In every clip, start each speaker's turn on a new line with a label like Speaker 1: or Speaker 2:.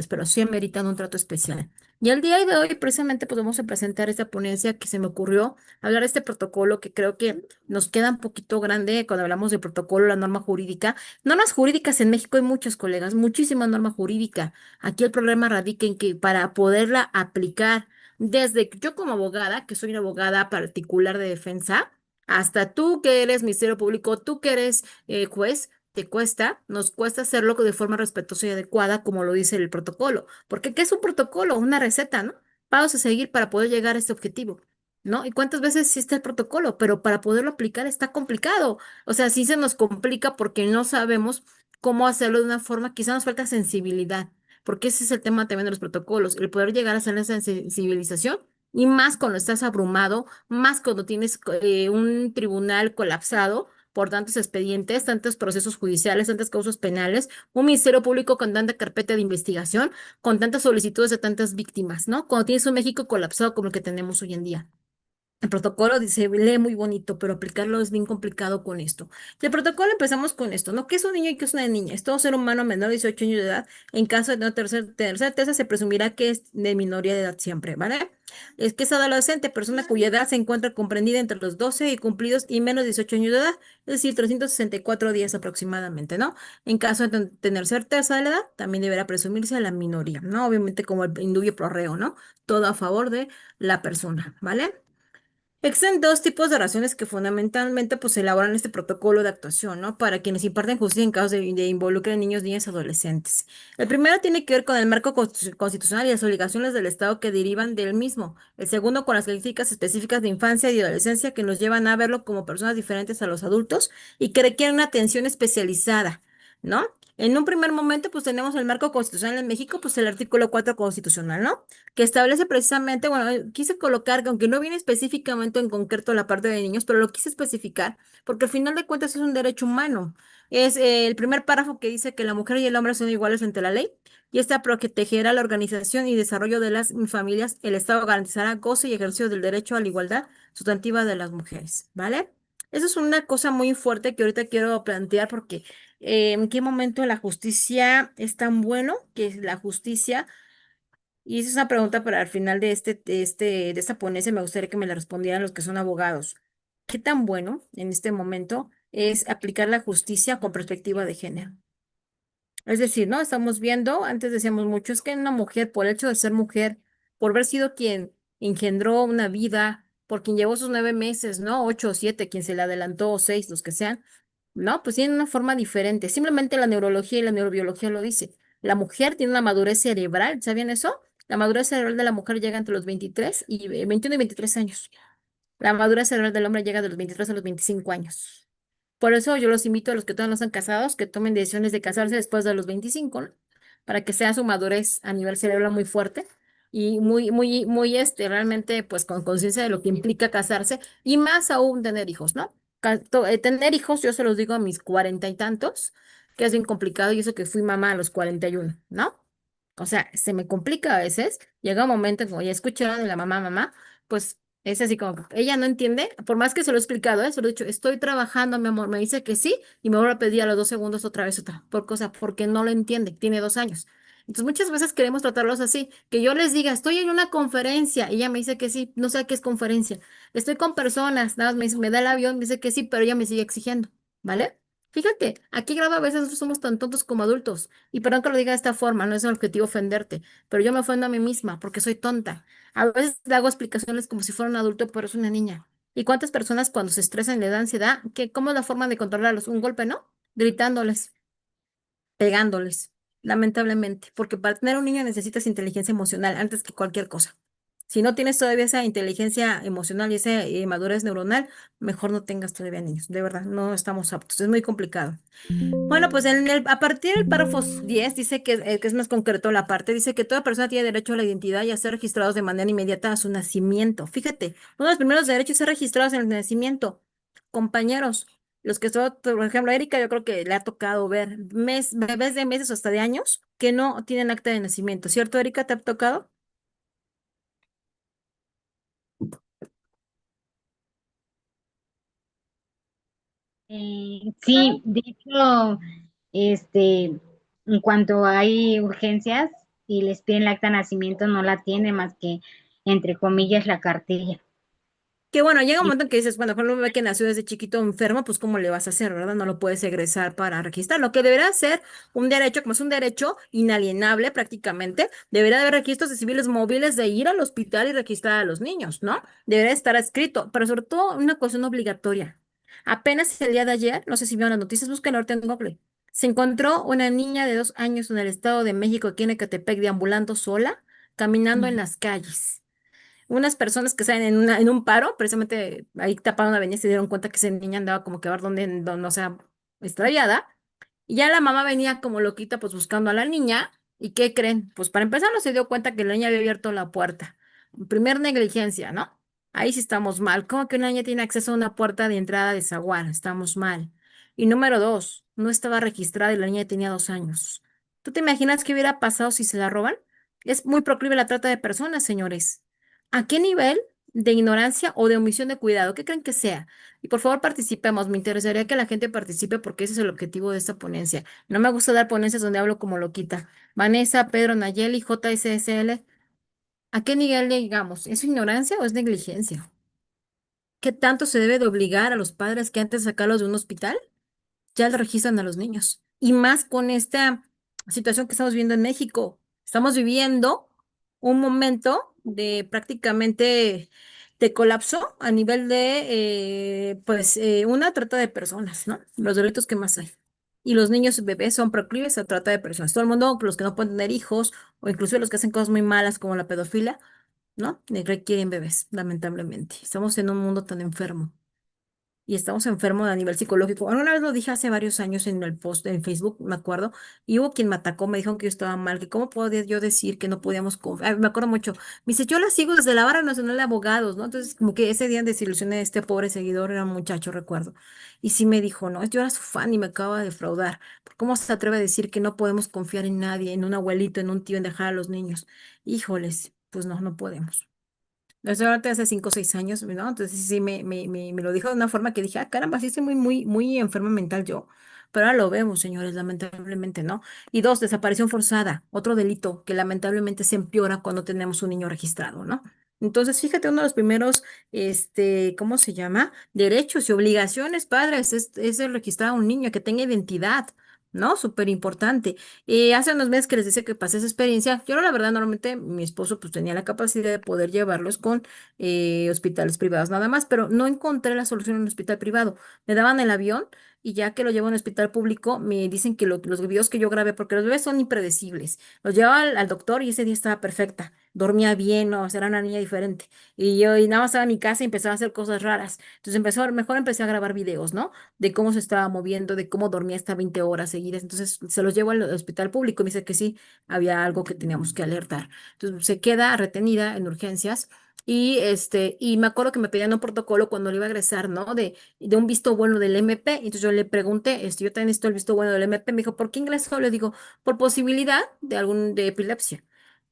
Speaker 1: normales, pero sí ameritan un trato especial. Y el día de hoy, precisamente, pues vamos a presentar esta ponencia que se me ocurrió, hablar de este protocolo que creo que nos queda un poquito grande cuando hablamos de protocolo, la norma jurídica. Normas jurídicas en México hay muchos colegas, muchísima norma jurídica. Aquí el problema radica en que para poderla aplicar, desde yo como abogada, que soy una abogada particular de defensa, hasta tú que eres Ministerio Público, tú que eres juez, nos cuesta hacerlo de forma respetuosa y adecuada, como lo dice el protocolo. Porque ¿qué es un protocolo? Una receta, ¿no? Pasos a seguir para poder llegar a este objetivo, ¿no? ¿Y cuántas veces existe el protocolo? Pero para poderlo aplicar está complicado. O sea, sí se nos complica porque no sabemos cómo hacerlo de una forma, quizá nos falta sensibilidad, porque ese es el tema también de los protocolos, el poder llegar a hacer esa sensibilización. Y más cuando estás abrumado, más cuando tienes un tribunal colapsado por tantos expedientes, tantos procesos judiciales, tantas causas penales, un ministerio público con tanta carpeta de investigación, con tantas solicitudes de tantas víctimas, ¿no? Cuando tienes un México colapsado como el que tenemos hoy en día. El protocolo dice, lee muy bonito, pero aplicarlo es bien complicado con esto. El protocolo empezamos con esto, ¿no? ¿Qué es un niño y qué es una niña? Es todo ser humano menor de 18 años de edad. En caso de no tener certeza, se presumirá que es de minoría de edad siempre, ¿vale? Es que es adolescente, persona cuya edad se encuentra comprendida entre los 12 y cumplidos y menos de 18 años de edad, es decir, 364 días aproximadamente, ¿no? En caso de tener certeza de la edad, también deberá presumirse a la minoría, ¿no? Obviamente como el indubio pro reo, ¿no? Todo a favor de la persona, ¿vale? Existen dos tipos de oraciones que fundamentalmente pues elaboran este protocolo de actuación, ¿no? Para quienes imparten justicia en casos de involucrar a niños, niñas y adolescentes. El primero tiene que ver con el marco constitucional y las obligaciones del Estado que derivan del mismo. El segundo con las características específicas de infancia y adolescencia que nos llevan a verlo como personas diferentes a los adultos y que requieren una atención especializada, ¿no? En un primer momento, pues tenemos el marco constitucional en México, pues el artículo 4 constitucional, ¿no? Que establece precisamente, bueno, quise colocar, que aunque no viene específicamente en concreto la parte de niños, pero lo quise especificar, porque al final de cuentas es un derecho humano. Es el primer párrafo que dice que la mujer y el hombre son iguales ante la ley, y esta protegerá la organización y desarrollo de las familias. El Estado garantizará goce y ejercicio del derecho a la igualdad sustantiva de las mujeres, ¿vale? Eso es una cosa muy fuerte que ahorita quiero plantear porque en qué momento la justicia es tan bueno que la justicia y esa es una pregunta para el final de esta ponencia. Me gustaría que me la respondieran los que son abogados. ¿Qué tan bueno en este momento es aplicar la justicia con perspectiva de género? Es decir, ¿no? Estamos viendo, antes decíamos mucho, es que una mujer, por el hecho de ser mujer, por haber sido quien engendró una vida, por quien llevó sus 9 meses, ¿no? 8 o 7, quien se le adelantó, o 6, los que sean, ¿no? Pues tienen una forma diferente. Simplemente la neurología y la neurobiología lo dice. La mujer tiene una madurez cerebral, ¿sabían eso? La madurez cerebral de la mujer llega entre los 23 y 21 y 23 años. La madurez cerebral del hombre llega de los 23 a los 25 años. Por eso yo los invito a los que todavía no están casados, que tomen decisiones de casarse después de los 25, ¿no? Para que sea su madurez a nivel cerebral muy fuerte y muy, realmente, pues, con conciencia de lo que implica casarse y más aún tener hijos, ¿no? Tener hijos, yo se los digo a mis 40 y tantos, que es bien complicado y eso que fui mamá a los 41, ¿no? O sea, se me complica a veces. Llega un momento, como ya escucharon de la mamá, pues es así como que ella no entiende, por más que se lo he explicado, se lo he dicho, estoy trabajando, mi amor, me dice que sí, y me vuelve a pedir a los 2 segundos otra vez otra, por cosa, porque no lo entiende, tiene 2 años. Entonces muchas veces queremos tratarlos así, que yo les diga, estoy en una conferencia, y ella me dice que sí, no sé qué es conferencia, estoy con personas, nada más me da el avión, me dice que sí, pero ella me sigue exigiendo, ¿vale? Fíjate, aquí graba a veces nosotros somos tan tontos como adultos, y perdón que lo diga de esta forma, no es el objetivo ofenderte, pero yo me ofendo a mí misma porque soy tonta. A veces le hago explicaciones como si fuera un adulto, pero es una niña. ¿Y cuántas personas cuando se estresan le da ansiedad? ¿Cómo es la forma de controlarlos? Un golpe, ¿no? Gritándoles, pegándoles, lamentablemente. Porque para tener un niño necesitas inteligencia emocional antes que cualquier cosa. Si no tienes todavía esa inteligencia emocional y esa madurez neuronal, mejor no tengas todavía niños. De verdad, no estamos aptos. Es muy complicado. Bueno, pues a partir del párrafo 10 dice que es más concreto la parte, dice que toda persona tiene derecho a la identidad y a ser registrados de manera inmediata a su nacimiento. Fíjate, uno de los primeros derechos es ser registrados en el nacimiento. Compañeros, los que son, por ejemplo, Erika, yo creo que le ha tocado ver bebés de meses o hasta de años que no tienen acta de nacimiento, ¿cierto, Erika? ¿Te ha tocado?
Speaker 2: Sí, de hecho, este, en cuanto hay urgencias y les piden el acta de nacimiento, no la tiene más que, entre comillas, la cartilla.
Speaker 1: Que bueno, llega un
Speaker 2: Y
Speaker 1: momento en que dices, bueno, por ejemplo, un bebé que nació desde chiquito enfermo, pues ¿cómo le vas a hacer, verdad? No lo puedes egresar para registrar. Lo que debería ser un derecho, como es un derecho inalienable prácticamente, debería haber registros de civiles móviles de ir al hospital y registrar a los niños, ¿no? Debería estar escrito, pero sobre todo una cuestión obligatoria. Apenas el día de ayer, no sé si vieron las noticias, busquen ahorita en Google. Se encontró una niña de 2 años en el Estado de México, aquí en Ecatepec, deambulando sola, caminando en las calles. Unas personas que salen en un paro, precisamente ahí taparon la avenida y se dieron cuenta que esa niña andaba como que a ver dónde, o sea, extraviada. Y ya la mamá venía como loquita, pues buscando a la niña. ¿Y qué creen? Pues para empezar no se dio cuenta que la niña había abierto la puerta. Primer negligencia, ¿no? Ahí sí estamos mal. ¿Cómo que una niña tiene acceso a una puerta de entrada de zaguán? Estamos mal. Y número dos, no estaba registrada y la niña tenía 2 años. ¿Tú te imaginas qué hubiera pasado si se la roban? Es muy proclive la trata de personas, señores. ¿A qué nivel de ignorancia o de omisión de cuidado? ¿Qué creen que sea? Y por favor participemos. Me interesaría que la gente participe porque ese es el objetivo de esta ponencia. No me gusta dar ponencias donde hablo como loquita. Vanessa, Pedro, Nayeli, JSSL. ¿A qué nivel llegamos? ¿Es ignorancia o es negligencia? ¿Qué tanto se debe de obligar a los padres que antes de sacarlos de un hospital ya le registran a los niños? Y más con esta situación que estamos viendo en México. Estamos viviendo un momento de prácticamente de colapso a nivel de, una trata de personas, ¿no? Los delitos que más hay. Y los niños y bebés son proclives a trata de personas. Todo el mundo, los que no pueden tener hijos, o incluso los que hacen cosas muy malas como la pedofilia, ¿no? Requieren bebés, lamentablemente. Estamos en un mundo tan enfermo y estamos enfermos a nivel psicológico. Bueno, una vez lo dije hace varios años en el post en Facebook, me acuerdo, y hubo quien me atacó, me dijo que yo estaba mal, que cómo podía yo decir que no podíamos confiar. Me acuerdo mucho. Me dice, yo la sigo desde la Barra Nacional de Abogados, ¿no? Entonces, como que ese día desilusioné a este pobre seguidor, era un muchacho, recuerdo. Y sí me dijo, no, yo era su fan y me acaba de defraudar. ¿Cómo se atreve a decir que no podemos confiar en nadie, en un abuelito, en un tío, en dejar a los niños? Híjoles, pues no, no podemos. Eso ahorita hace 5 o 6 años, ¿no? Entonces sí me lo dijo de una forma que dije, ah, caramba, sí estoy muy, muy, muy enferma mental yo. Pero ahora lo vemos, señores, lamentablemente, ¿no? Y dos, desaparición forzada, otro delito que lamentablemente se empeora cuando tenemos un niño registrado, ¿no? Entonces, fíjate, uno de los primeros, ¿cómo se llama? Derechos y obligaciones, padres, es el registrar a un niño que tenga identidad, ¿no? Súper importante. Hace unos meses que les decía que pasé esa experiencia, yo la verdad normalmente mi esposo pues tenía la capacidad de poder llevarlos con hospitales privados nada más, pero no encontré la solución en un hospital privado. Me daban el avión y ya que lo llevo a un hospital público me dicen que los videos que yo grabé, porque los bebés son impredecibles, los llevaba al doctor y ese día estaba perfecta, dormía bien, no, o sea, era una niña diferente. Y nada más estaba en mi casa y empezaba a hacer cosas raras. Entonces mejor empecé a grabar videos, ¿no? De cómo se estaba moviendo, de cómo dormía hasta 20 horas seguidas. Entonces se los llevo al hospital público y me dice que sí, había algo que teníamos que alertar. Entonces se queda retenida en urgencias. Y me acuerdo que me pedían un protocolo cuando le iba a egresar, ¿no? De un visto bueno del MP. Entonces yo le pregunté, yo también necesito el visto bueno del MP. Me dijo, ¿por qué ingresó? Le digo, por posibilidad de epilepsia.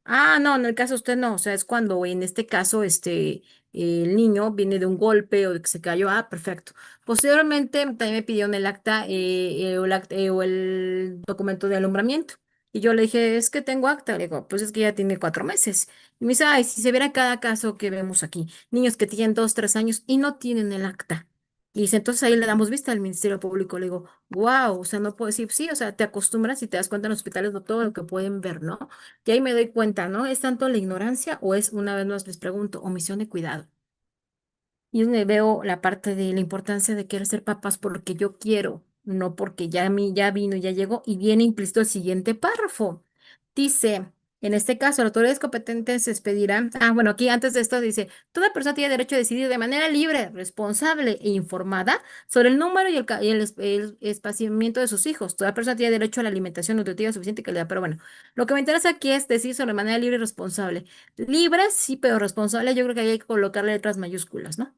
Speaker 1: Ah, no, en el caso de usted no, o sea, es cuando en este caso, el niño viene de un golpe o de que se cayó, ah, perfecto. Posteriormente también me pidieron el acta, o el documento de alumbramiento. Y yo le dije, es que tengo acta. Le digo, pues es que ya tiene 4 meses. Y me dice, ay, si se viera cada caso que vemos aquí, niños que tienen 2, 3 años y no tienen el acta. Y dice, entonces ahí le damos vista al Ministerio Público. Le digo, wow, o sea, no puedo decir, sí, o sea, te acostumbras y te das cuenta en los hospitales de todo lo que pueden ver, ¿no? Y ahí me doy cuenta, ¿no? ¿Es tanto la ignorancia o es, una vez más les pregunto, omisión de cuidado? Y es donde veo la parte de la importancia de querer ser papás porque yo quiero, no porque ya a mí ya vino, ya llegó, y viene implícito el siguiente párrafo. Dice, en este caso, las autoridades competentes expedirán, bueno, aquí antes de esto dice, toda persona tiene derecho a decidir de manera libre, responsable e informada sobre el número y el espaciamiento de sus hijos. Toda persona tiene derecho a la alimentación nutritiva suficiente y calidad, pero bueno, lo que me interesa aquí es decir sobre manera libre y responsable. Libre, sí, pero responsable, yo creo que ahí hay que colocarle letras mayúsculas, ¿no?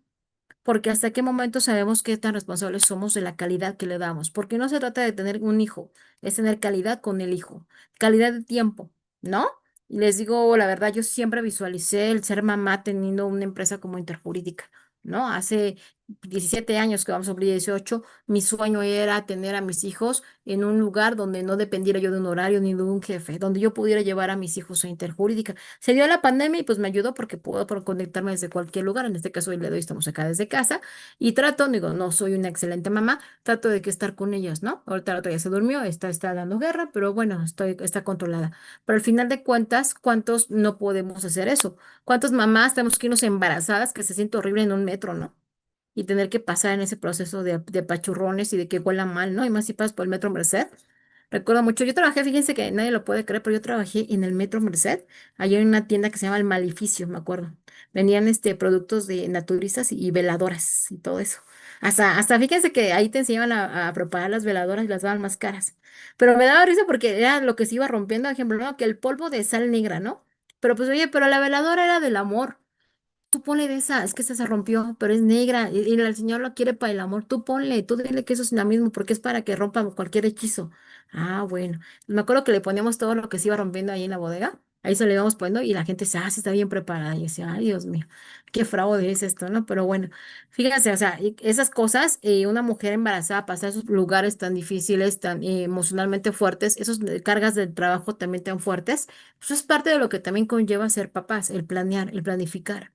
Speaker 1: Porque hasta qué momento sabemos qué tan responsables somos de la calidad que le damos. Porque no se trata de tener un hijo, es tener calidad con el hijo, calidad de tiempo, ¿no? Y les digo, la verdad, yo siempre visualicé el ser mamá teniendo una empresa como Interjurídica, ¿no? Hace 17 años que vamos a cumplir 18, mi sueño era tener a mis hijos en un lugar donde no dependiera yo de un horario ni de un jefe, donde yo pudiera llevar a mis hijos a Interjurídica. Se dio la pandemia y pues me ayudó porque puedo conectarme desde cualquier lugar. En este caso, el día de hoy estamos acá desde casa y trato, digo, no soy una excelente mamá, trato de que estar con ellos, ¿no? Ahorita la otra ya se durmió, está dando guerra, pero bueno, está controlada. Pero al final de cuentas, ¿cuántos no podemos hacer eso? ¿Cuántas mamás tenemos que irnos embarazadas que se siente horrible en un metro, ¿no? Y tener que pasar en ese proceso de pachurrones y de que huela mal, ¿no? Y más si pasas por el Metro Merced. Recuerdo mucho, yo trabajé, fíjense que nadie lo puede creer, pero yo trabajé en el Metro Merced, allá en una tienda que se llama El Maleficio, me acuerdo. Vendían productos de naturistas y veladoras y todo eso. Hasta fíjense que ahí te enseñaban a preparar las veladoras y las daban más caras. Pero me daba risa porque era lo que se iba rompiendo, por ejemplo, ¿no? Que el polvo de sal negra, ¿no? Pero pues oye, pero la veladora era del amor. Tú ponle de esa, es que esa se rompió, pero es negra y el Señor lo quiere para el amor. Tú ponle, tú dile que eso es lo mismo porque es para que rompa cualquier hechizo. Ah, bueno. Me acuerdo que le poníamos todo lo que se iba rompiendo ahí en la bodega. Ahí se le íbamos poniendo y la gente se, sí está bien preparada. Y yo decía, ay, Dios mío, qué fraude es esto, ¿no? Pero bueno, fíjense, o sea, esas cosas, una mujer embarazada, pasar esos lugares tan difíciles, tan emocionalmente fuertes, esos cargas del trabajo también tan fuertes, eso es parte de lo que también conlleva ser papás, el planear, el planificar.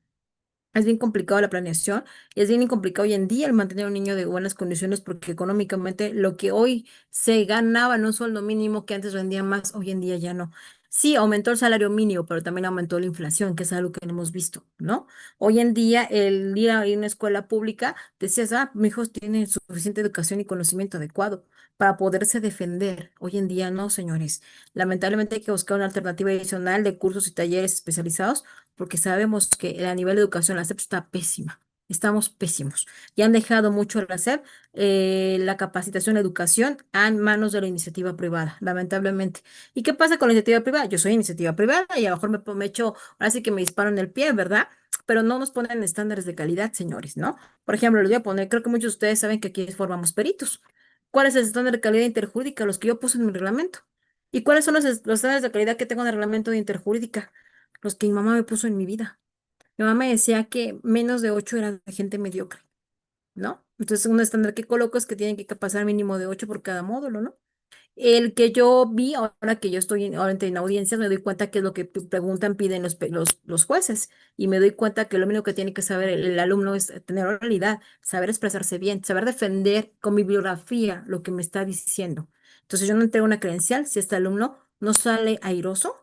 Speaker 1: Es bien complicado la planeación y es bien complicado hoy en día el mantener a un niño de buenas condiciones porque económicamente lo que hoy se ganaba en un sueldo mínimo que antes vendía más, hoy en día ya no. Sí, aumentó el salario mínimo, pero también aumentó la inflación, que es algo que no hemos visto, ¿no? Hoy en día el ir a una escuela pública, decías, mi hijo tiene suficiente educación y conocimiento adecuado para poderse defender. Hoy en día no, señores. Lamentablemente hay que buscar una alternativa adicional de cursos y talleres especializados porque sabemos que a nivel de educación la SEP está pésima. Estamos pésimos. Y han dejado mucho la SEP, la capacitación, la educación, a manos de la iniciativa privada, lamentablemente. ¿Y qué pasa con la iniciativa privada? Yo soy iniciativa privada y a lo mejor me echo, ahora sí que me disparo en el pie, ¿verdad? Pero no nos ponen estándares de calidad, señores, ¿no? Por ejemplo, les voy a poner, creo que muchos de ustedes saben que aquí formamos peritos. ¿Cuál es el estándar de calidad interjurídica? Los que yo puse en mi reglamento. ¿Y cuáles son los estándares de calidad que tengo en el reglamento de interjurídica? Los que mi mamá me puso en mi vida. Mi mamá me decía que menos de 8 era de gente mediocre, ¿no? Entonces, un estándar que coloco es que tienen que pasar mínimo de 8 por cada módulo, ¿no? El que yo vi, ahora que yo estoy ahora en audiencias, me doy cuenta que es lo que preguntan, piden los jueces. Y me doy cuenta que lo único que tiene que saber el alumno es tener oralidad, saber expresarse bien, saber defender con bibliografía lo que me está diciendo. Entonces, yo no entrego una credencial si este alumno no sale airoso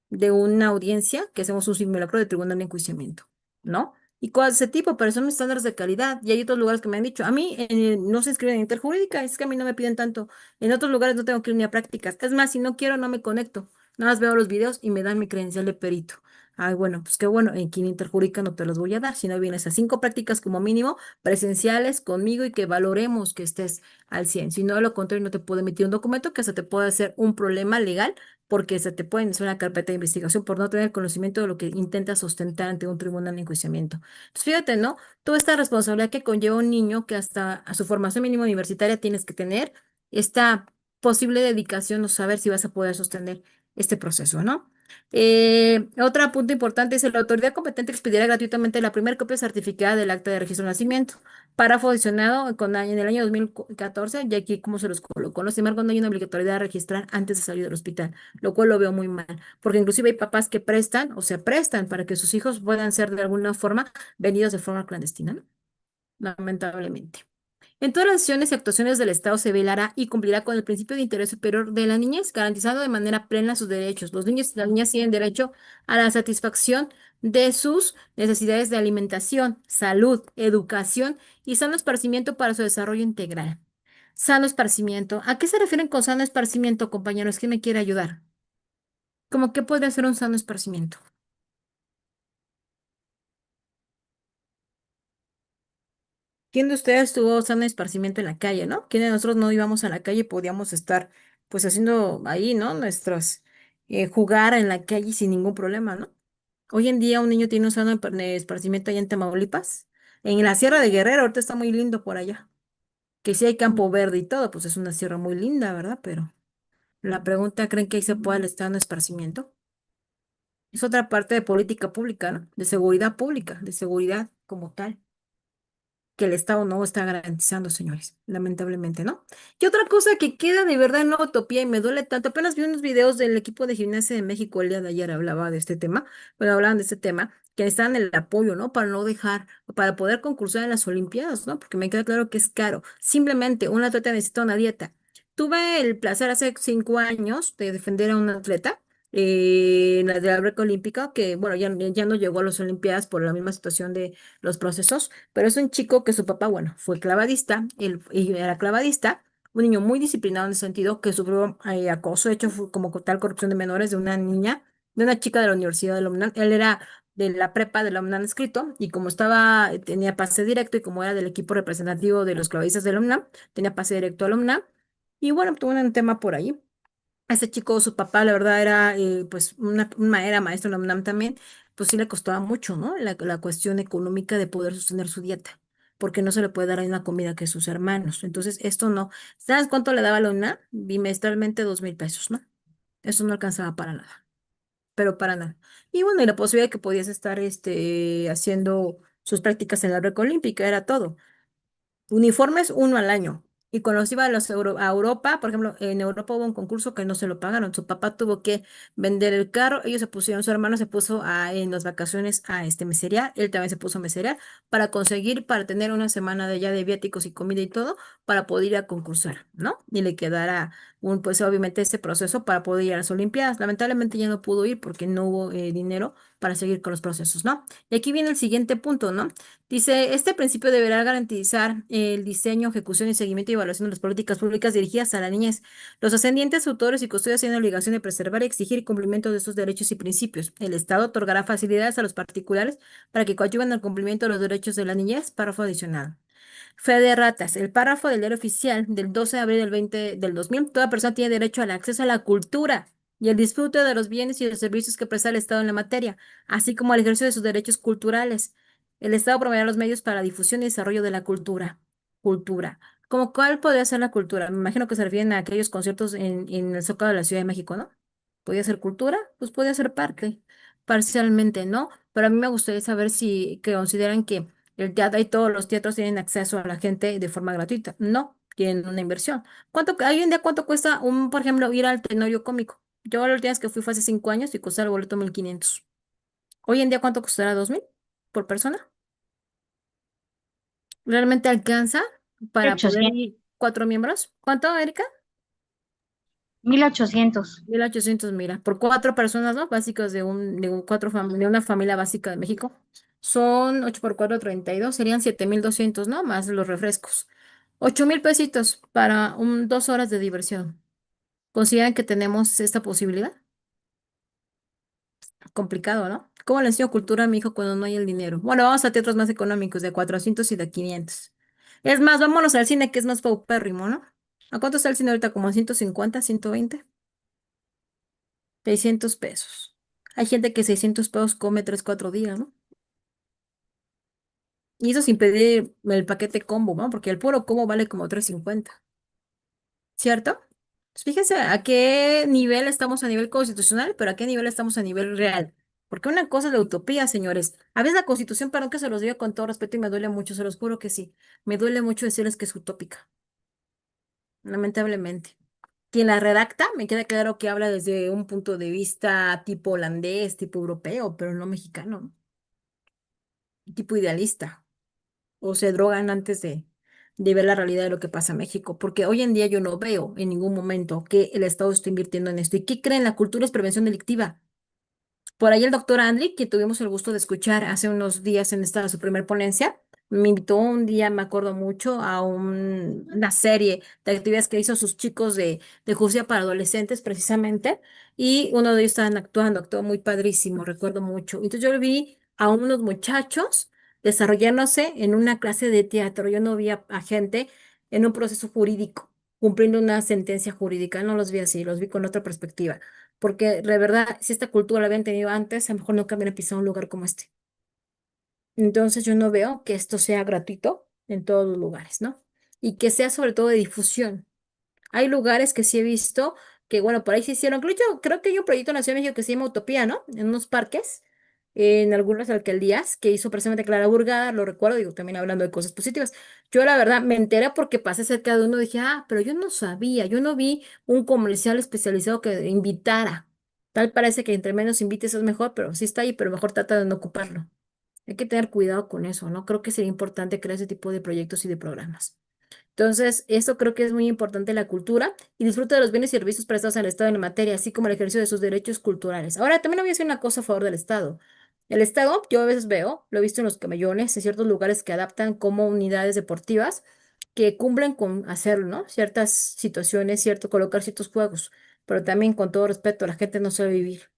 Speaker 1: de una audiencia que hacemos un simulacro de tribunal de enjuiciamiento, ¿no? Y cosas de ese tipo, pero son estándares de calidad. Y hay otros lugares que me han dicho, a mí no se inscriben en interjurídica, es que a mí no me piden tanto. En otros lugares no tengo que ir ni a prácticas. Es más, si no quiero, no me conecto. Nada más veo los videos y me dan mi credencial de perito. Ay, bueno, pues qué bueno, en Quin Interjurídica no te los voy a dar, si no vienes a 5 prácticas como mínimo, presenciales conmigo y que valoremos que estés al 100. Si no, de lo contrario, no te puedo emitir un documento que se te puede hacer un problema legal porque se te puede iniciar una carpeta de investigación por no tener conocimiento de lo que intentas sustentar ante un tribunal de enjuiciamiento. Entonces, fíjate, ¿no? Toda esta responsabilidad que conlleva un niño que hasta a su formación mínima universitaria tienes que tener esta posible dedicación o saber si vas a poder sostener este proceso, ¿no? Otro punto importante es que la autoridad competente expedirá gratuitamente la primera copia certificada del acta de registro de nacimiento, párrafo adicionado en el año 2014, y aquí como se los colocó, ¿no? Sin embargo, no hay una obligatoriedad de registrar antes de salir del hospital, lo cual lo veo muy mal, porque inclusive hay papás que prestan o se prestan para que sus hijos puedan ser de alguna forma venidos de forma clandestina, ¿no? Lamentablemente. En todas las acciones y actuaciones del Estado se velará y cumplirá con el principio de interés superior de la niñez, garantizando de manera plena sus derechos. Los niños y las niñas tienen derecho a la satisfacción de sus necesidades de alimentación, salud, educación y sano esparcimiento para su desarrollo integral. Sano esparcimiento. ¿A qué se refieren con sano esparcimiento, compañeros? ¿Quién me quiere ayudar? ¿Cómo qué podría ser un sano esparcimiento? ¿Quién de ustedes tuvo sano esparcimiento en la calle, no? ¿Quién de nosotros no íbamos a la calle y podíamos estar, pues, haciendo ahí, ¿no? Jugar en la calle sin ningún problema, ¿no? Hoy en día un niño tiene un sano esparcimiento allá en Tamaulipas. En la Sierra de Guerrero, ahorita está muy lindo por allá. Que sí hay campo verde y todo, pues es una sierra muy linda, ¿verdad? Pero la pregunta, ¿creen que ahí se puede el sano esparcimiento? Es otra parte de política pública, ¿no? De seguridad pública, de seguridad como tal. que el Estado no está garantizando, señores, lamentablemente, ¿no? Y otra cosa que queda de verdad en la utopía y me duele tanto, apenas vi unos videos del equipo de gimnasia de México el día de ayer, hablaba de este tema, pero hablaban de este tema, que necesitan el apoyo, ¿no? Para no dejar, para poder concursar en las Olimpiadas, ¿no? Porque me queda claro que es caro. Simplemente un atleta necesita una dieta. Tuve el placer hace 5 años de defender a un atleta en la de la breca olímpica, que bueno, ya no llegó a las Olimpiadas por la misma situación de los procesos, pero es un chico que su papá, bueno, fue clavadista, él y era clavadista, un niño muy disciplinado en ese sentido, que sufrió acoso, de hecho fue como tal corrupción de menores de una niña, de una chica de la Universidad de la UNAM. Él era de la prepa de la UNAM escrito, y como estaba, tenía pase directo, y como era del equipo representativo de los clavadistas de la UNAM, tenía pase directo a la UNAM, y bueno, tuvo un tema por ahí. Este chico, su papá, la verdad, era pues era maestro en la UNAM también, pues sí le costaba mucho, ¿no? La cuestión económica de poder sostener su dieta, porque no se le puede dar la misma comida que sus hermanos. Entonces, esto no. ¿Sabes cuánto le daba la UNAM? Bimestralmente 2,000 pesos, ¿no? Eso no alcanzaba para nada, pero para nada. Y bueno, y la posibilidad de que podías estar haciendo sus prácticas en la Reca Olímpica, era todo. Uniformes uno al año. Y cuando se iba a Europa, por ejemplo, en Europa hubo un concurso que no se lo pagaron. Su papá tuvo que vender el carro. Ellos se pusieron, su hermano se puso en las vacaciones a meserear. Él también se puso a meserear para conseguir, para tener una semana de ya de viáticos y comida y todo, para poder ir a concursar, ¿no? Y le quedara pues obviamente ese proceso para poder ir a las Olimpiadas. Lamentablemente ya no pudo ir porque no hubo dinero para seguir con los procesos, ¿no? Y aquí viene el siguiente punto, ¿no? Dice, este principio deberá garantizar el diseño, ejecución y seguimiento y evaluación de las políticas públicas dirigidas a la niñez. Los ascendientes, autores y custodios tienen la obligación de preservar y exigir cumplimiento de estos derechos y principios. El Estado otorgará facilidades a los particulares para que coadyuven al cumplimiento de los derechos de la niñez. Párrafo adicional. Fe de ratas. El párrafo del diario oficial del 12 de abril del 2000. Toda persona tiene derecho al acceso a la cultura y el disfrute de los bienes y los servicios que presta el Estado en la materia, así como al ejercicio de sus derechos culturales. El Estado proveerá los medios para la difusión y desarrollo de la cultura. Cultura. ¿Cómo cuál podría ser la cultura? Me imagino que se refieren a aquellos conciertos en el Zócalo de la Ciudad de México, ¿no? ¿Podría ser cultura? Pues podría ser parte, parcialmente, ¿no? Pero a mí me gustaría saber si que consideran que el teatro y todos los teatros tienen acceso a la gente de forma gratuita. No, tienen una inversión. Hoy en día cuánto cuesta por ejemplo, ir al Tenorio Cómico? Yo la última vez que fui fue hace 5 años y costaba el boleto 1,500. Hoy en día, ¿cuánto costará? ¿2,000 por persona? ¿Realmente alcanza para poder
Speaker 2: 1800,
Speaker 1: ir 4 miembros? ¿Cuánto, Erika?
Speaker 2: 1800.
Speaker 1: 1,800, mira, por 4 personas, ¿no? Básicas de una familia básica de México. Son 8 por 4, 32, serían 7,200, ¿no? Más los refrescos. 8,000 pesitos para 2 horas de diversión. ¿Consideran que tenemos esta posibilidad? Complicado, ¿no? ¿Cómo le enseño cultura a mi hijo cuando no hay el dinero? Bueno, vamos a teatros más económicos, de 400 y de 500. Es más, vámonos al cine, que es más paupérrimo, ¿no? ¿A cuánto está el cine ahorita? ¿Como 150, 120? 600 pesos. Hay gente que 600 pesos come 3, 4 días, ¿no? Y eso sin pedir el paquete combo, ¿no? Porque el puro combo vale como 350, ¿cierto? Pues fíjense a qué nivel estamos a nivel constitucional, pero a qué nivel estamos a nivel real. Porque una cosa es la utopía, señores. A veces la constitución, perdón que se los diga con todo respeto y me duele mucho, se los juro que sí. Me duele mucho decirles que es utópica, lamentablemente. Quien la redacta, me queda claro que habla desde un punto de vista tipo holandés, tipo europeo, pero no mexicano, ¿no? Tipo idealista. O se drogan antes de ver la realidad de lo que pasa en México. Porque hoy en día yo no veo en ningún momento que el Estado esté invirtiendo en esto. ¿Y qué creen? La cultura es prevención delictiva. Por ahí el doctor Andri, que tuvimos el gusto de escuchar hace unos días en esta su primer ponencia, me invitó un día, me acuerdo mucho, a una serie de actividades que hizo sus chicos de justicia para adolescentes precisamente, y uno de ellos estaban actuando, actuó muy padrísimo, recuerdo mucho. Entonces yo vi a unos muchachos desarrollándose en una clase de teatro, yo no vi a gente en un proceso jurídico, cumpliendo una sentencia jurídica, no los vi así, los vi con otra perspectiva, porque de verdad, si esta cultura la habían tenido antes, a lo mejor nunca hubieran pisado un lugar como este. Entonces yo no veo que esto sea gratuito en todos los lugares, ¿no? Y que sea sobre todo de difusión. Hay lugares que sí he visto que, bueno, por ahí se hicieron, creo que hay un proyecto en la Ciudad de México que se llama Utopía, ¿no? En unos parques. en algunas alcaldías que hizo precisamente Clara Burgada, lo recuerdo, digo, también hablando de cosas positivas. Yo la verdad me enteré porque pasé cerca de uno, dije, ah, pero yo no sabía, yo no vi un comercial especializado que invitara. Tal parece que entre menos invites es mejor, pero sí está ahí, pero mejor trata de no ocuparlo. Hay que tener cuidado con eso, ¿no? Creo que sería importante crear ese tipo de proyectos y de programas. Entonces, eso creo que es muy importante la cultura y disfruta de los bienes y servicios prestados al Estado en la materia, así como el ejercicio de sus derechos culturales. Ahora, también voy a decir una cosa a favor del Estado. El Estado, yo a veces veo, lo he visto en los camellones, en ciertos lugares que adaptan como unidades deportivas que cumplen con hacerlo, ¿no? Ciertas situaciones, cierto, colocar ciertos juegos, pero también con todo respeto, la gente no sabe vivir.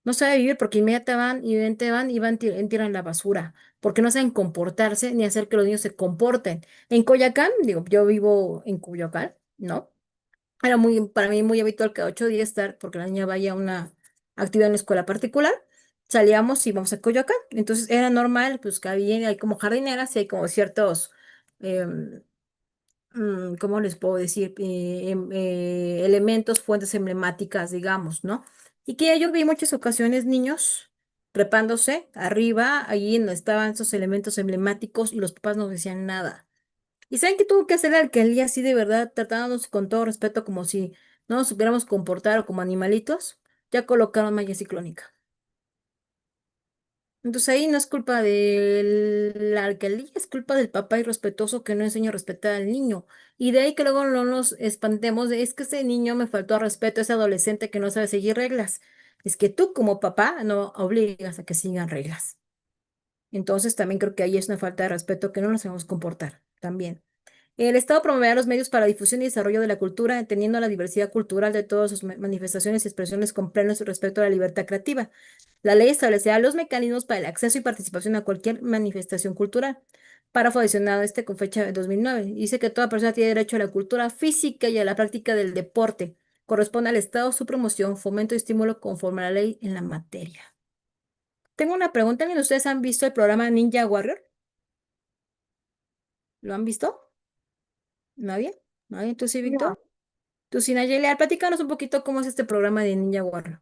Speaker 1: No sabe vivir porque inmediatamente van y tiran la basura, porque no saben comportarse ni hacer que los niños se comporten. En Coyoacán, digo, yo vivo en Coyoacán, ¿no? Era muy, para mí muy habitual que a 8 días estar, porque la niña vaya a una actividad en la escuela particular, salíamos y íbamos a Coyoacán. Entonces era normal, pues que había, hay como jardineras y hay como ciertos, em, ¿cómo les puedo decir? Elementos, fuentes emblemáticas, digamos, ¿no? Y que yo vi muchas ocasiones niños trepándose arriba, allí donde estaban esos elementos emblemáticos y los papás no decían nada. ¿Y saben qué tuvo que hacer la alcaldía así de verdad, tratándonos con todo respeto como si no nos supiéramos comportar o como animalitos? Ya colocaron malla ciclónica. Entonces ahí no es culpa de la alcaldía, es culpa del papá irrespetuoso que no enseña a respetar al niño. Y de ahí que luego no nos espantemos de, es que ese niño me faltó al respeto, ese adolescente que no sabe seguir reglas. Es que tú como papá no obligas a que sigan reglas. Entonces también creo que ahí es una falta de respeto que no nos sabemos comportar también. El Estado promoverá los medios para la difusión y desarrollo de la cultura, entendiendo la diversidad cultural de todas sus manifestaciones y expresiones con pleno respeto a la libertad creativa. La ley establecerá los mecanismos para el acceso y participación a cualquier manifestación cultural. Párrafo adicionado este con fecha de 2009. Dice que toda persona tiene derecho a la cultura física y a la práctica del deporte. Corresponde al Estado su promoción, fomento y estímulo conforme a la ley en la materia. Tengo una pregunta. ¿Alguien de ustedes han visto el programa Ninja Warrior? ¿Lo han visto? ¿Nadie? ¿Nadie? ¿Tú sí,
Speaker 2: No,
Speaker 1: Víctor? Tú sí, Nayeli. Platícanos un poquito cómo es este programa de Ninja Warrior.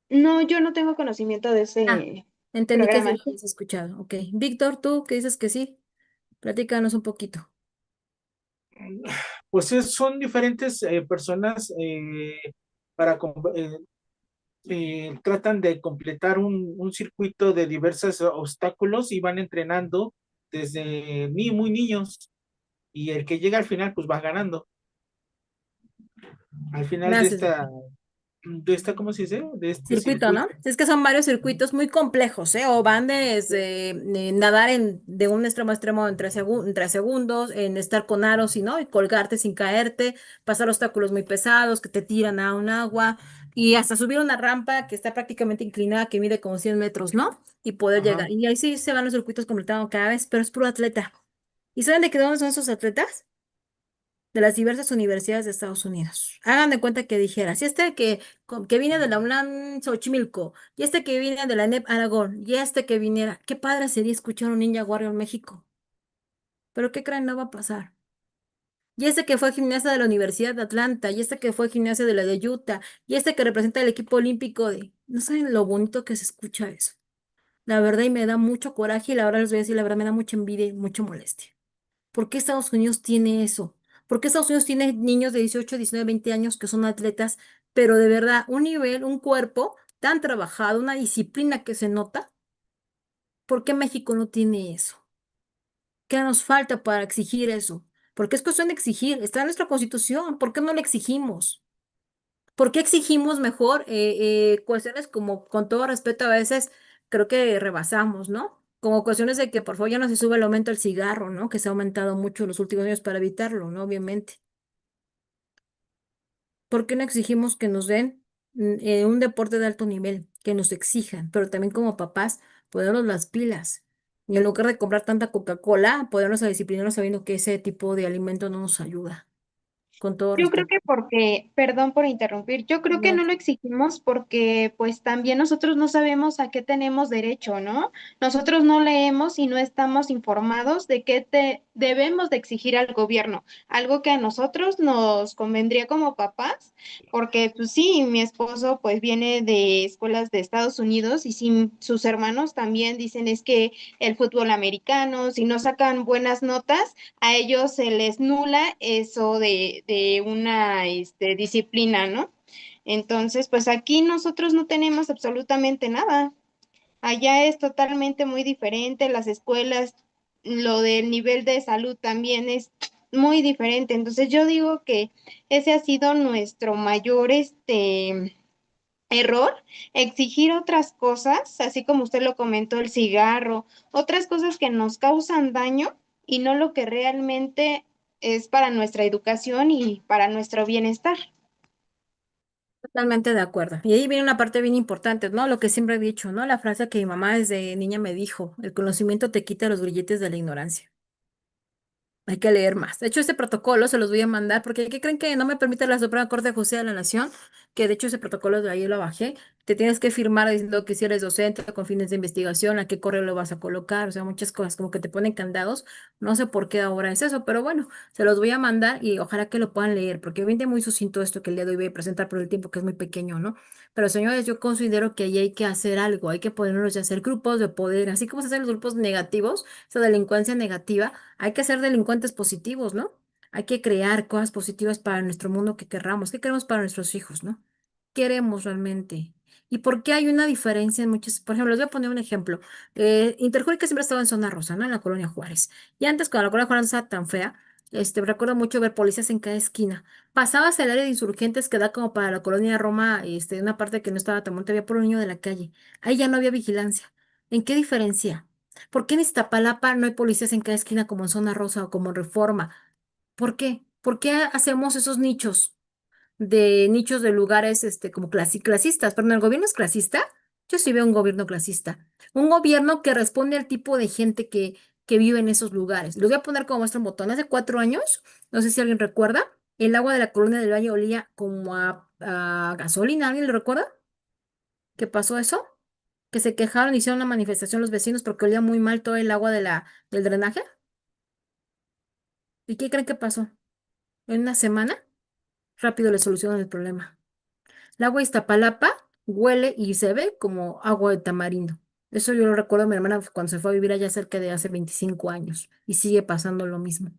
Speaker 3: no, yo no tengo conocimiento de
Speaker 1: Ah,
Speaker 3: ese
Speaker 1: entendí que sí
Speaker 3: programa.
Speaker 1: lo habías escuchado. Ok. Víctor, tú que dices que sí, platícanos un poquito.
Speaker 4: Pues son diferentes personas para tratan de completar un circuito de diversos obstáculos y van entrenando desde muy niños y el que llega al final pues va ganando. Al final
Speaker 1: Gracias, Víctor.
Speaker 4: de esta, ¿cómo se dice? De este
Speaker 1: Circuito, ¿no?
Speaker 4: circuito.
Speaker 1: Es que son varios circuitos muy complejos, ¿eh? O van desde nadar de un extremo a extremo en 3 segundos, en estar con aros y no, y colgarte sin caerte, pasar obstáculos muy pesados que te tiran a un agua y hasta subir una rampa que está prácticamente inclinada, que mide como 100 metros, ¿no? Y poder llegar.
Speaker 4: Ajá.
Speaker 1: Y ahí sí se van los circuitos completando cada vez, pero es puro atleta. ¿Y saben de qué dónde son esos atletas? De las diversas universidades de Estados Unidos. Hagan de cuenta que dijera, si este que viene de la UNAM Xochimilco, y este que viene de la NEP Aragón, y este que viniera, qué padre sería escuchar un Ninja Warrior en México. Pero ¿qué creen? No va a pasar. Y este que fue gimnasta de la Universidad de Atlanta, y este que fue gimnasta de la de Utah, y este que representa el equipo olímpico de... No saben lo bonito que se escucha eso. La verdad, y me da mucho coraje, y la verdad les voy a decir, la verdad me da mucha envidia y mucha molestia. ¿Por qué Estados Unidos tiene eso? ¿Por qué Estados Unidos tiene niños de 18, 19, 20 años que son atletas, pero de verdad un nivel, un cuerpo tan trabajado, una disciplina que se nota? ¿Por qué México no tiene eso? ¿Qué nos falta para exigir eso? Porque es cuestión de exigir, está en nuestra Constitución, ¿por qué no lo exigimos? ¿Por qué exigimos mejor cuestiones como, con todo respeto, a veces creo que rebasamos, ¿no? Como cuestiones de que por favor ya no se sube el aumento del cigarro, ¿no? Que se ha aumentado mucho en los últimos años para evitarlo, ¿no? Obviamente. ¿Por qué no exigimos que nos den un deporte de alto nivel, que nos exijan, pero también como papás, ponernos las pilas? Y en lugar de comprar tanta Coca-Cola, podernos a disciplinarnos sabiendo que ese tipo de alimento no nos ayuda. con todo
Speaker 3: Yo creo
Speaker 1: respeto.
Speaker 3: que porque, perdón por interrumpir, yo creo que
Speaker 1: No,
Speaker 3: no lo exigimos porque pues también nosotros no sabemos a qué tenemos derecho, ¿no? Nosotros no leemos y no estamos informados de qué debemos de exigir al gobierno, algo que a nosotros nos convendría como papás, porque pues sí, mi esposo pues viene de escuelas de Estados Unidos y sí, sus hermanos también dicen es que el fútbol americano, si no sacan buenas notas, a ellos se les nula eso de una disciplina, ¿no? Entonces, pues aquí nosotros no tenemos absolutamente nada. Allá es totalmente muy diferente, las escuelas, lo del nivel de salud también es muy diferente. Entonces, yo digo que ese ha sido nuestro mayor error, exigir otras cosas, así como usted lo comentó, el cigarro, otras cosas que nos causan daño y no lo que realmente es para nuestra educación y para nuestro bienestar.
Speaker 1: totalmente de acuerdo. Y ahí viene una parte bien importante, ¿no? Lo que siempre he dicho, ¿no? La frase que mi mamá desde niña me dijo, el conocimiento te quita los grilletes de la ignorancia. Hay que leer más. De hecho, este protocolo se los voy a mandar porque ¿qué creen que no me permite la Suprema Corte de Justicia de la Nación? Que de hecho ese protocolo de ahí lo bajé. Te tienes que firmar diciendo que si eres docente con fines de investigación, a qué correo lo vas a colocar, o sea, muchas cosas como que te ponen candados. No sé por qué ahora es eso, pero bueno, se los voy a mandar y ojalá que lo puedan leer, porque viene muy sucinto esto que el día de hoy voy a presentar por el tiempo que es muy pequeño, ¿no? Pero señores, yo considero que ahí hay que hacer algo, hay que ponernos a hacer grupos de poder, así como se hacen los grupos negativos, esa delincuencia negativa hay que ser delincuentes positivos, ¿no? Hay que crear cosas positivas para nuestro mundo que querramos. ¿Qué queremos para nuestros hijos, no? Queremos realmente. ¿Y por qué hay una diferencia en muchos? Por ejemplo, les voy a poner un ejemplo. Interjuríca siempre estaba en zona rosa, ¿no? En la colonia Juárez. Y antes, cuando la colonia Juárez estaba tan fea, recuerdo mucho ver policías en cada esquina. Pasabas el área de insurgentes que da como para la colonia Roma, una parte que no estaba tan bonita, había por un niño de la calle. Ahí ya no había vigilancia. ¿En qué diferencia? ¿Por qué en Iztapalapa no hay policías en cada esquina como en Zona Rosa o como en Reforma? ¿Por qué? ¿Por qué hacemos esos nichos de lugares como clasistas? Pero el gobierno es clasista. Yo sí veo un gobierno clasista. Un gobierno que responde al tipo de gente que vive en esos lugares. Les voy a poner como muestra un botón. Hace 4 años, no sé si alguien recuerda, el agua de la colonia del Valle olía como a gasolina. ¿Alguien lo recuerda? ¿Qué pasó eso? Que se quejaron, hicieron una manifestación los vecinos porque olía muy mal todo el agua del drenaje. ¿Y qué creen que pasó? En una semana, rápido le solucionan el problema. El agua de Iztapalapa huele y se ve como agua de tamarindo. Eso yo lo recuerdo a mi hermana cuando se fue a vivir allá cerca de hace 25 años y sigue pasando lo mismo.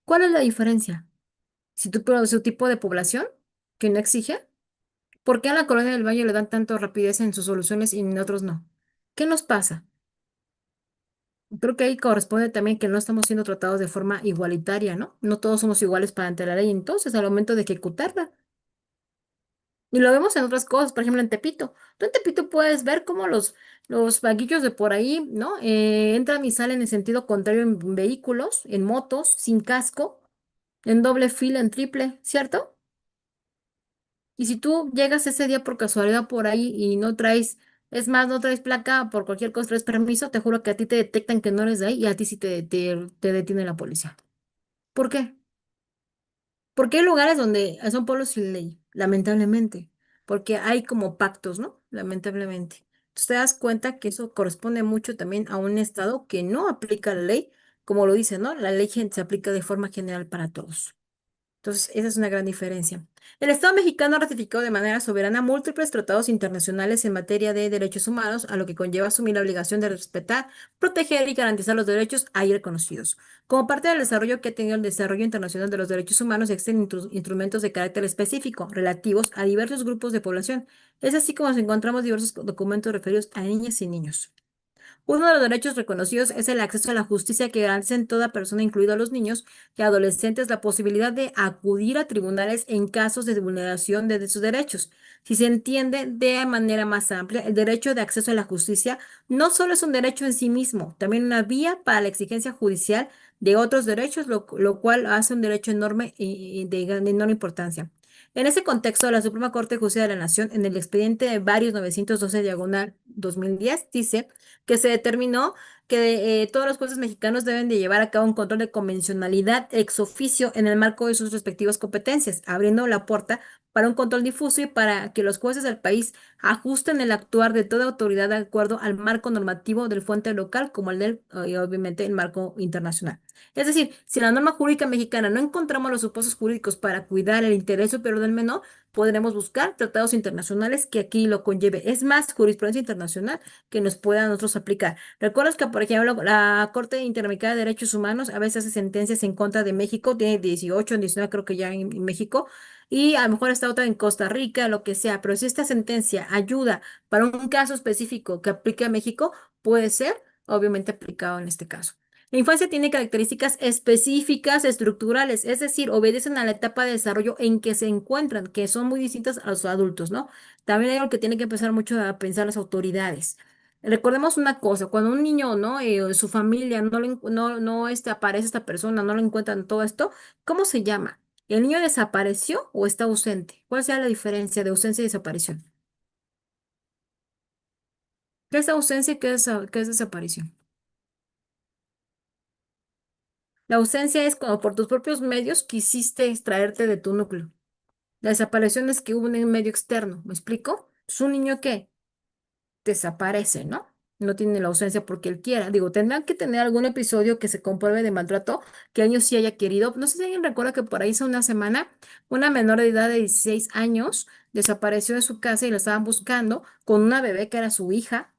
Speaker 1: ¿Cuál es la diferencia? Si tú pero su tipo de población que no exige, ¿por qué a la colonia del Valle le dan tanto rapidez en sus soluciones y en otros no? ¿Qué nos pasa? Creo que ahí corresponde también que no estamos siendo tratados de forma igualitaria, ¿no? No todos somos iguales para ante la ley, entonces al momento de ejecutarla. Y lo vemos en otras cosas, por ejemplo en Tepito. Tú en Tepito puedes ver cómo los vaguillos de por ahí, ¿no? Entran y salen en sentido contrario en vehículos, en motos, sin casco, en doble fila, en triple, ¿cierto? Y si tú llegas ese día por casualidad por ahí y no traes, es más, no traes placa, por cualquier cosa traes permiso, te juro que a ti te detectan que no eres de ahí y a ti sí te detiene la policía. ¿Por qué? Porque hay lugares donde son pueblos sin ley, lamentablemente, porque hay como pactos, ¿no? Lamentablemente. Entonces te das cuenta que eso corresponde mucho también a un estado que no aplica la ley, como lo dice, ¿no? La ley se aplica de forma general para todos. Entonces, esa es una gran diferencia. El Estado mexicano ha ratificado de manera soberana múltiples tratados internacionales en materia de derechos humanos, a lo que conlleva asumir la obligación de respetar, proteger y garantizar los derechos ahí reconocidos. Como parte del desarrollo que ha tenido el desarrollo internacional de los derechos humanos, existen instrumentos de carácter específico relativos a diversos grupos de población. Es así como nos encontramos diversos documentos referidos a niñas y niños. Uno de los derechos reconocidos es el acceso a la justicia que garantiza en toda persona, incluidos los niños y adolescentes, la posibilidad de acudir a tribunales en casos de vulneración de sus derechos. Si se entiende de manera más amplia, el derecho de acceso a la justicia no solo es un derecho en sí mismo, también una vía para la exigencia judicial de otros derechos, lo cual hace un derecho enorme y de enorme importancia. En ese contexto, la Suprema Corte de Justicia de la Nación, en el expediente de varios 912 diagonal 2010, dice que se determinó que todos los jueces mexicanos deben de llevar a cabo un control de convencionalidad ex oficio en el marco de sus respectivas competencias, abriendo la puerta para un control difuso y para que los jueces del país ajusten el actuar de toda autoridad de acuerdo al marco normativo del fuente local como el del, y obviamente, el marco internacional. Es decir, si en la norma jurídica mexicana no encontramos los supuestos jurídicos para cuidar el interés superior del menor, podremos buscar tratados internacionales que aquí lo conlleve. Es más, jurisprudencia internacional que nos pueda a nosotros aplicar. ¿Recuerdas que, por ejemplo, la Corte Interamericana de Derechos Humanos a veces hace sentencias en contra de México? Tiene 18, 19 creo que ya en México, y a lo mejor está otra en Costa Rica, lo que sea, pero si esta sentencia ayuda para un caso específico que aplique a México, puede ser obviamente aplicado en este caso. La infancia tiene características específicas estructurales, es decir, obedecen a la etapa de desarrollo en que se encuentran, que son muy distintas a los adultos, ¿no? También hay algo que tiene que empezar mucho a pensar las autoridades. Recordemos una cosa, cuando un niño, ¿no? Su familia no aparece esta persona, no lo encuentran todo esto, ¿cómo se llama? ¿El niño desapareció o está ausente? ¿Cuál sea la diferencia de ausencia y desaparición? ¿Qué es ausencia y qué es desaparición? La ausencia es cuando por tus propios medios quisiste extraerte de tu núcleo. La desaparición es que hubo un medio externo. ¿Me explico? Es un niño que desaparece, ¿no? No tiene la ausencia porque él quiera. Digo, tendrán que tener algún episodio que se compruebe de maltrato que el niño sí haya querido. No sé si alguien recuerda que por ahí hace una semana una menor de edad de 16 años desapareció de su casa y la estaban buscando con una bebé que era su hija.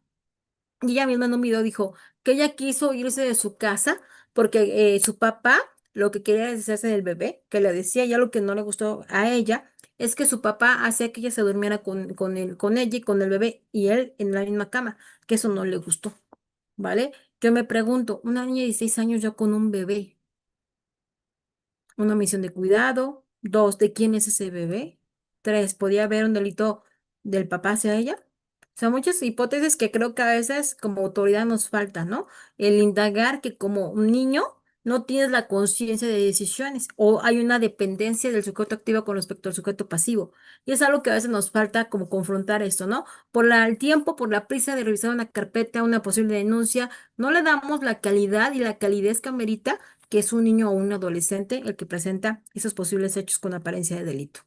Speaker 1: Y ella misma en un video dijo que ella quiso irse de su casa porque su papá lo que quería era deshacerse del bebé, que le decía ya lo que no le gustó a ella es que su papá hacía que ella se durmiera con ella y con el bebé y él en la misma cama, que eso no le gustó, ¿vale? Yo me pregunto, una niña de 16 años ya con un bebé, una misión de cuidado, dos, ¿de quién es ese bebé? Tres, ¿podía haber un delito del papá hacia ella? O sea, muchas hipótesis que creo que a veces como autoridad nos falta, ¿no? El indagar que como un niño no tienes la conciencia de decisiones o hay una dependencia del sujeto activo con respecto al sujeto pasivo. Y es algo que a veces nos falta como confrontar esto, ¿no? El tiempo, por la prisa de revisar una carpeta, una posible denuncia, no le damos la calidad y la calidez que amerita que es un niño o un adolescente el que presenta esos posibles hechos con apariencia de delito.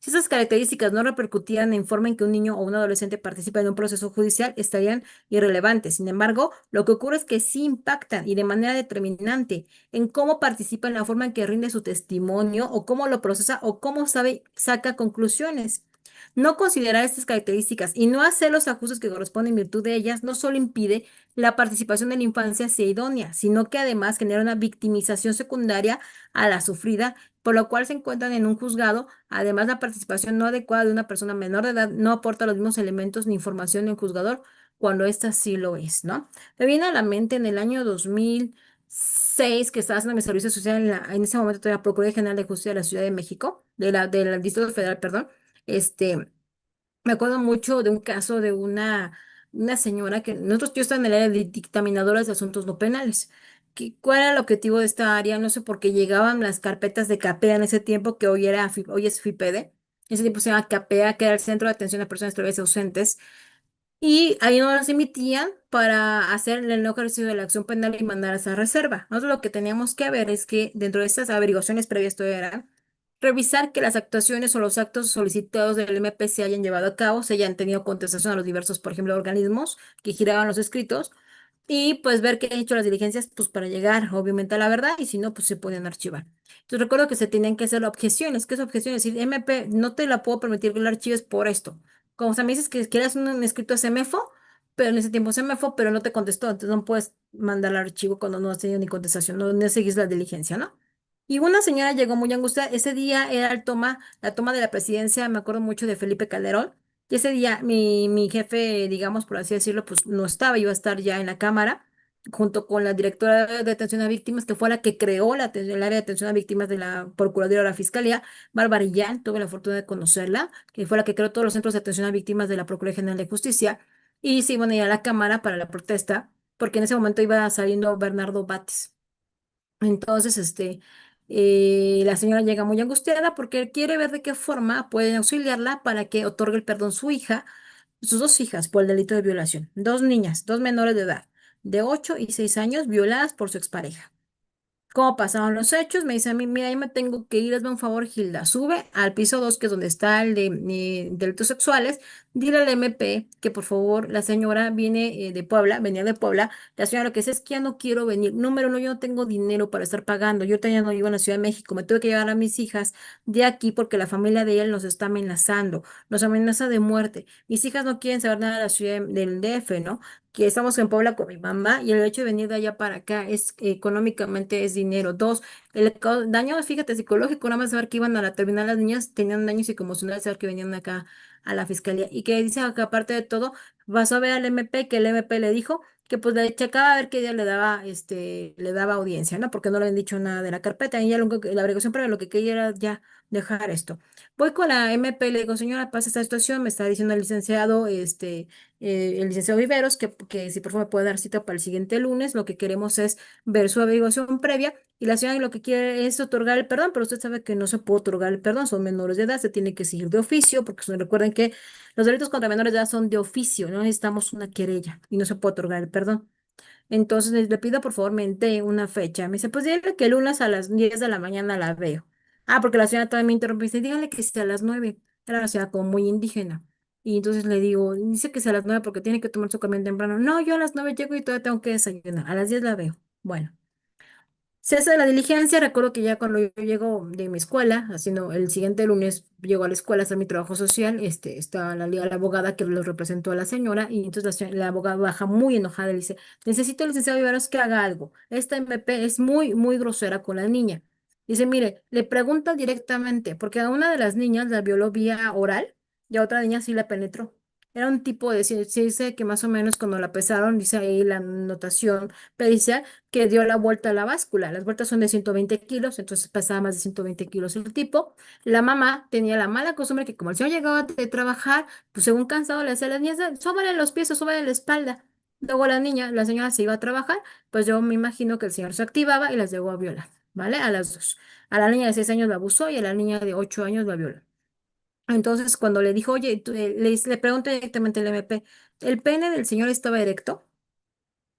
Speaker 1: Si esas características no repercutían en forma en que un niño o un adolescente participa en un proceso judicial, estarían irrelevantes. Sin embargo, lo que ocurre es que sí impactan y de manera determinante en cómo participa, en la forma en que rinde su testimonio o cómo lo procesa o cómo sabe, saca conclusiones. No considerar estas características y no hacer los ajustes que corresponden en virtud de ellas no solo impide la participación de la infancia sea idónea, sino que además genera una victimización secundaria a la sufrida, por lo cual se encuentran en un juzgado. Además, la participación no adecuada de una persona menor de edad no aporta los mismos elementos ni información en juzgador cuando ésta sí lo es, ¿no? Me viene a la mente en el año 2006 que estaba haciendo mi servicio social en ese momento todavía Procuraduría General de Justicia de la Ciudad de México, del Distrito Federal, perdón. Me acuerdo mucho de un caso de una señora que yo estaba en el área de dictaminadoras de asuntos no penales. ¿Cuál era el objetivo de esta área? No sé, porque llegaban las carpetas de CAPEA en ese tiempo, que hoy es FIPEDE. En ese tiempo se llama CAPEA, que era el Centro de Atención a Personas Extranjeras Ausentes. Y ahí no las emitían para hacer el no ejercicio de la acción penal y mandar a esa reserva. Nosotros lo que teníamos que ver es que dentro de estas averiguaciones previas, esto era revisar que las actuaciones o los actos solicitados del MP se hayan llevado a cabo, se hayan tenido contestación a los diversos, por ejemplo, organismos que giraban los escritos, y pues ver que han hecho las diligencias pues para llegar obviamente a la verdad, y si no pues se pueden archivar. Entonces recuerdo que se tenían que hacer objeciones. ¿Qué es objeciones? Decir, MP, no te la puedo permitir que la archives por esto. Como o sea, me dices que quieras un escrito a CEMEFO, pero en ese tiempo CEMEFO, pero no te contestó, entonces no puedes mandar el archivo cuando no has tenido ni contestación, no seguís la diligencia, ¿no? Y una señora llegó muy angustiada. Ese día era la toma de la presidencia, me acuerdo mucho de Felipe Calderón. Y ese día mi jefe, digamos, por así decirlo, pues no estaba, iba a estar ya en la Cámara, junto con la directora de atención a víctimas, que fue la que creó el área de atención a víctimas de la Procuraduría de la Fiscalía, Bárbara Illán, tuve la fortuna de conocerla, que fue la que creó todos los centros de atención a víctimas de la Procuraduría General de Justicia, y se iban a ir a la Cámara para la protesta, porque en ese momento iba saliendo Bernardo Bates. Entonces, la señora llega muy angustiada porque quiere ver de qué forma pueden auxiliarla para que otorgue el perdón su hija, sus dos hijas por el delito de violación, dos niñas, dos menores de edad. de 8 y 6 años violadas por su expareja. ¿Cómo pasaron los hechos? Me dice a mí, mira, yo me tengo que ir, hazme un favor, Gilda, sube al piso 2, que es donde está el de delitos sexuales, dile al MP que por favor la señora viene de Puebla, venía de Puebla, la señora lo que dice es que ya no quiero venir, número uno, yo no tengo dinero para estar pagando, yo todavía no vivo en la Ciudad de México, me tuve que llevar a mis hijas de aquí porque la familia de él nos está amenazando, nos amenaza de muerte, mis hijas no quieren saber nada de la ciudad del DF, ¿no? Que estamos en Puebla con mi mamá y el hecho de venir de allá para acá es económicamente es dinero. Dos, daño, fíjate, psicológico, nada más saber que iban a la terminal las niñas, tenían daño psicoemocional, saber que venían acá a la fiscalía y que dice que aparte de todo, vas a ver al MP, que el MP le dijo que pues le checaba a ver qué día le daba audiencia, ¿no? Porque no le habían dicho nada de la carpeta y ya la averiguación para lo que quería era ya dejar esto. Voy con la MP, le digo, señora, pasa esta situación, me está diciendo el licenciado, el licenciado Viveros, que si por favor me puede dar cita para el siguiente lunes, lo que queremos es ver su averiguación previa y la señora lo que quiere es otorgar el perdón, pero usted sabe que no se puede otorgar el perdón, son menores de edad, se tiene que seguir de oficio, porque recuerden que los delitos contra menores de edad son de oficio, no necesitamos una querella y no se puede otorgar el perdón. Entonces le pido por favor me dé una fecha. Me dice, pues dígale que el lunes a las 10 de la mañana la veo. Ah, porque la señora también me interrumpe y dice, dígale que sea a las 9. Era la señora como muy indígena. Y entonces le digo, dice que sea a las 9 porque tiene que tomar su camión temprano. No, yo a las 9 llego y todavía tengo que desayunar. A las 10 la veo. Bueno. Se hace la diligencia, recuerdo que ya cuando yo llego de mi escuela, haciendo el siguiente lunes, llego a la escuela a hacer mi trabajo social, está la abogada que lo representó a la señora, y entonces la abogada baja muy enojada y dice, necesito, licenciado Viveros, que haga algo. Esta MP es muy, muy grosera con la niña. Dice, mire, le pregunta directamente, porque a una de las niñas la violó vía oral, y a otra niña sí la penetró. Era un tipo de, se dice que más o menos cuando la pesaron, dice ahí la anotación pericial, que dio la vuelta a la báscula. Las vueltas son de 120 kilos, entonces pesaba más de 120 kilos el tipo. La mamá tenía la mala costumbre que como el señor llegaba de trabajar, pues según cansado le decía a las niñas, sóbale los pies o sóbale la espalda". Luego la señora se iba a trabajar, pues yo me imagino que el señor se activaba y las llegó a violar, ¿vale? A las dos. A la niña de 6 años la abusó y a la niña de 8 años la violó. Entonces, cuando le dijo, oye, le pregunté directamente al MP, ¿el pene del señor estaba erecto?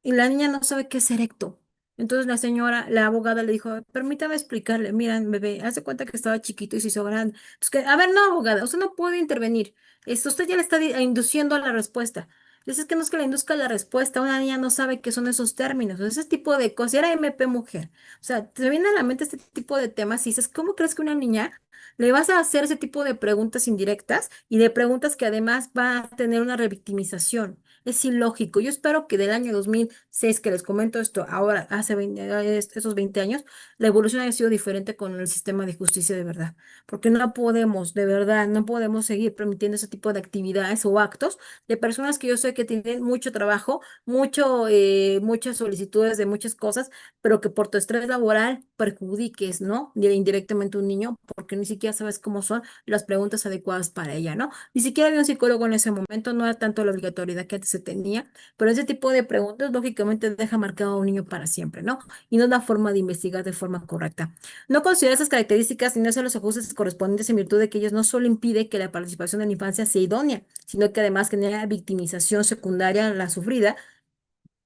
Speaker 1: Y la niña no sabe qué es erecto. Entonces la señora, la abogada le dijo, permítame explicarle, mira, bebé, hace cuenta que estaba chiquito y se hizo grande. Entonces, a ver, no, abogada, usted no puede intervenir. Usted ya le está induciendo a la respuesta. Dice, es que no es que le induzca a la respuesta, una niña no sabe qué son esos términos, ese tipo de cosas. Y era MP mujer. O sea, te viene a la mente este tipo de temas y dices, ¿cómo crees que una niña le vas a hacer ese tipo de preguntas indirectas y de preguntas que además va a tener una revictimización? Es ilógico. Yo espero que del año 2006 que les comento esto, ahora, hace 20 esos 20 años, la evolución haya sido diferente con el sistema de justicia de verdad. Porque no podemos, de verdad, no podemos seguir permitiendo ese tipo de actividades o actos de personas que yo sé que tienen mucho trabajo, muchas solicitudes de muchas cosas, pero que por tu estrés laboral perjudiques, ¿no? Indirectamente a un niño, porque ni siquiera sabes cómo son las preguntas adecuadas para ella, ¿no? Ni siquiera había un psicólogo en ese momento, no era tanto la obligatoriedad que antes se tenía, pero ese tipo de preguntas lógicamente deja marcado a un niño para siempre, ¿no? Y no es la forma de investigar de forma correcta. No considera esas características ni no hace los ajustes correspondientes en virtud de que ellos no solo impide que la participación en la infancia sea idónea, sino que además genera victimización secundaria a la sufrida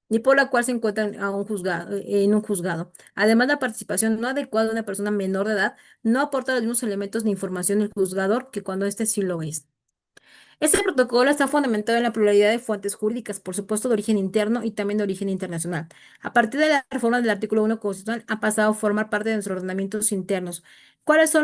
Speaker 1: y por la cual se encuentran en un juzgado. Además, la participación no adecuada de una persona menor de edad no aporta los mismos elementos ni información del juzgador que cuando éste sí lo es. Este protocolo está fundamentado en la pluralidad de fuentes jurídicas, por supuesto de origen interno y también de origen internacional. A partir de la reforma del artículo 1 constitucional, ha pasado a formar parte de nuestros ordenamientos internos. ¿Cuáles son